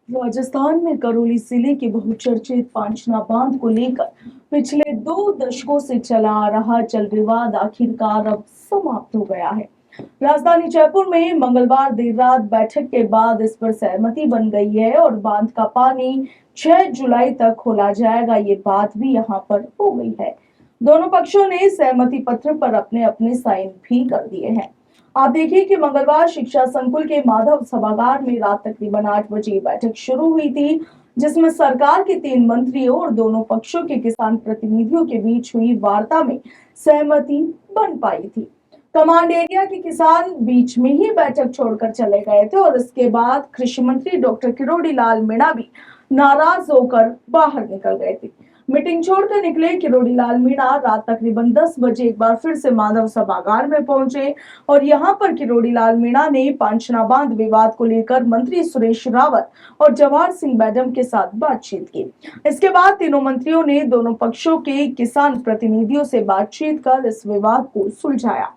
राजस्थान में करौली जिले के बहुचर्चित पांचना बांध को लेकर पिछले 2 दशकों से चला आ रहा जल विवाद आखिरकार अब समाप्त हो गया है। राजधानी जयपुर में मंगलवार देर रात बैठक के बाद इस पर सहमति बन गई है और बांध का पानी 6 जुलाई तक खोला जाएगा, ये बात भी यहां पर हो गई है। दोनों पक्षों ने सहमति पत्र पर अपने अपने साइन भी कर दिए हैं। आप देखिए कि मंगलवार शिक्षा संकुल के माधव सभागार में रात तकरीबन 8 बजे बैठक शुरू हुई थी, जिसमें सरकार के 3 मंत्रियों और दोनों पक्षों के किसान प्रतिनिधियों के बीच हुई वार्ता में सहमति बन पाई थी। कमांड एरिया के किसान बीच में ही बैठक छोड़कर चले गए थे और इसके बाद कृषि मंत्री डॉक्टर किरोड़ी लाल मीणा भी नाराज होकर बाहर निकल गए थे। मीटिंग छोड़कर निकले किरोड़ी लाल मीणा रात तकरीबन 10 बजे एक बार फिर से माधव सभागार में पहुंचे और यहां पर किरोड़ी लाल मीणा ने पांचना बांध विवाद को लेकर मंत्री सुरेश रावत और जवाहर सिंह मैडम के साथ बातचीत की। इसके बाद तीनों मंत्रियों ने दोनों पक्षों के किसान प्रतिनिधियों से बातचीत कर इस विवाद को सुलझाया।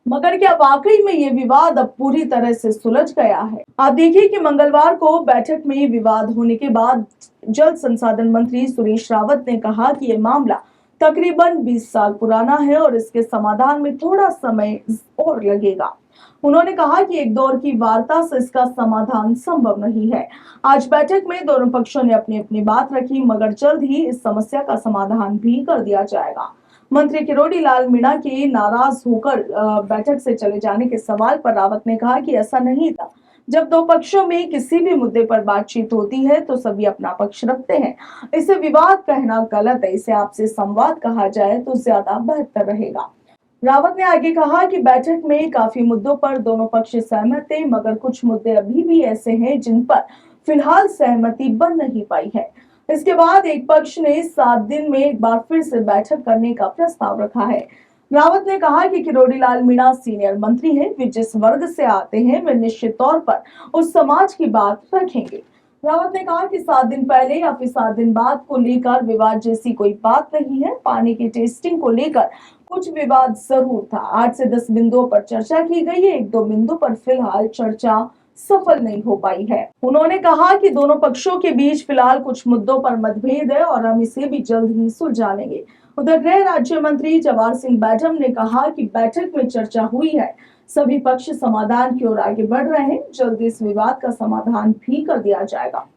मगर क्या वाकई में ये विवाद अब पूरी तरह से सुलझ गया है? आप देखिए कि मंगलवार को बैठक में विवाद होने के बाद जल संसाधन मंत्री सुरेश रावत ने कहा कि ये मामला तकरीबन 20 साल पुराना है और इसके समाधान में थोड़ा समय और लगेगा। उन्होंने कहा कि एक दौर की वार्ता से इसका समाधान संभव नहीं है। आज बैठक में दोनों पक्षों ने अपनी अपनी बात रखी, मगर जल्द ही इस समस्या का समाधान भी कर दिया जाएगा। मंत्री किरोड़ी लाल मीणा के नाराज होकर बैठक से चले जाने के सवाल पर रावत ने कहा कि ऐसा नहीं था। जब दो पक्षों में किसी भी मुद्दे पर बातचीत होती है तो सभी अपना पक्ष रखते हैं। इसे विवाद कहना गलत है, इसे आपसे संवाद कहा जाए तो ज्यादा बेहतर रहेगा। रावत ने आगे कहा कि बैठक में काफी मुद्दों पर दोनों पक्ष सहमत थे, मगर कुछ मुद्दे अभी भी ऐसे हैं जिन पर फिलहाल सहमति बन नहीं पाई है। इसके बाद एक पक्ष ने 7 दिन में एक बार फिर से बैठक करने का प्रस्ताव रखा है। रावत ने कहा कि किरोड़ी लाल मीणा सीनियर मंत्री हैं, वे जिस वर्ग से आते हैं वे निश्चित तौर पर उस समाज की बात रखेंगे। रावत ने कहा कि 7 दिन पहले या फिर 7 दिन बाद को लेकर विवाद जैसी कोई बात नहीं है। पानी की टेस्टिंग को लेकर कुछ विवाद जरूर था। 8 से 10 बिंदुओं पर चर्चा की गई है, 1-2 बिंदु पर फिलहाल चर्चा सफल नहीं हो पाई है। उन्होंने कहा कि दोनों पक्षों के बीच फिलहाल कुछ मुद्दों पर मतभेद है और हम इसे भी जल्द ही सुलझा लेंगे। उधर गृह राज्य मंत्री जवाहर सिंह मैडम ने कहा कि बैठक में चर्चा हुई है, सभी पक्ष समाधान की ओर आगे बढ़ रहे हैं, जल्द इस विवाद का समाधान भी कर दिया जाएगा।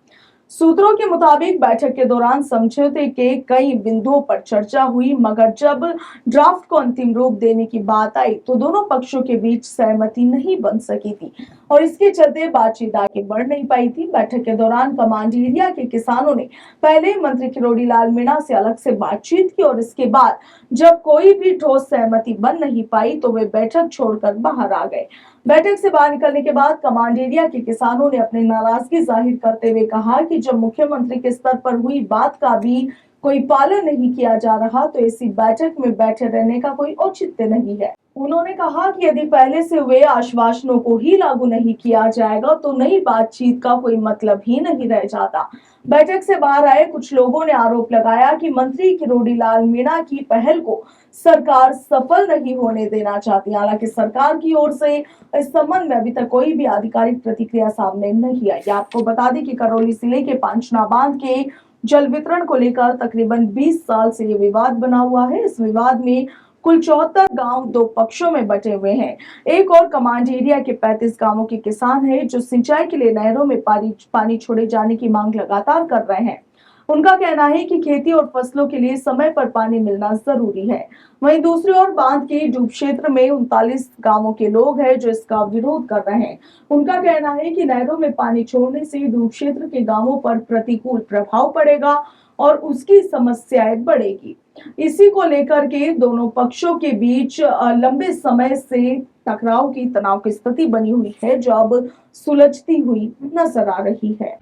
सूत्रों के मुताबिक बैठक के दौरान समझौते के कई बिंदुओं पर चर्चा हुई, मगर जब ड्राफ्ट को अंतिम रूप देने की बात आई तो दोनों पक्षों के बीच सहमति नहीं बन सकी थी और इसके चलते बातचीत आगे बढ़ नहीं पाई थी। बैठक के दौरान कमांड एरिया के किसानों ने पहले मंत्री किरोड़ी लाल मीणा से अलग से बातचीत की और इसके बाद जब कोई भी ठोस सहमति बन नहीं पाई तो वे बैठक छोड़कर बाहर आ गए। बैठक से बाहर निकलने के बाद कमांड एरिया के किसानों ने अपनी नाराजगी जाहिर करते हुए कहा कि जब मुख्यमंत्री के स्तर पर हुई बात का भी कोई पालन नहीं किया जा रहा तो ऐसी बैठक में बैठे रहने का कोई औचित्य नहीं है। उन्होंने कहा कि यदि पहले से हुए आश्वासनों को ही लागू नहीं किया जाएगा तो नई बातचीत का कोई मतलब ही नहीं रह जाता। बैठक से बाहर आए कुछ लोगों ने आरोप लगाया कि मंत्री किरोड़ी लाल मीणा की पहल को सरकार सफल नहीं होने देना चाहती। हालांकि सरकार की ओर से इस संबंध में अभी तक कोई भी आधिकारिक प्रतिक्रिया सामने नहीं आई। आपको बता दें कि करौली जिले के पांचना बांध के जल वितरण को लेकर तकरीबन 20 साल से ये विवाद बना हुआ है। इस विवाद में कुल 74 गांव 2 पक्षों में बटे हुए हैं। एक और कमांड एरिया के 35 गांवों के किसान हैं जो सिंचाई के लिए नहरों में पानी छोड़े जाने की मांग लगातार कर रहे हैं। उनका कहना है कि खेती और फसलों के लिए समय पर पानी मिलना जरूरी है। वहीं दूसरी ओर बांध के डूब क्षेत्र में 39 गांवों के लोग हैं जो इसका विरोध कर रहे हैं। उनका कहना है कि नहरों में पानी छोड़ने से डूब क्षेत्र के गांवों पर प्रतिकूल प्रभाव पड़ेगा और उसकी समस्याएं बढ़ेगी। इसी को लेकर के दोनों पक्षों के बीच लंबे समय से टकराव की तनाव की स्थिति बनी हुई है जो अब सुलझती हुई नजर आ रही है।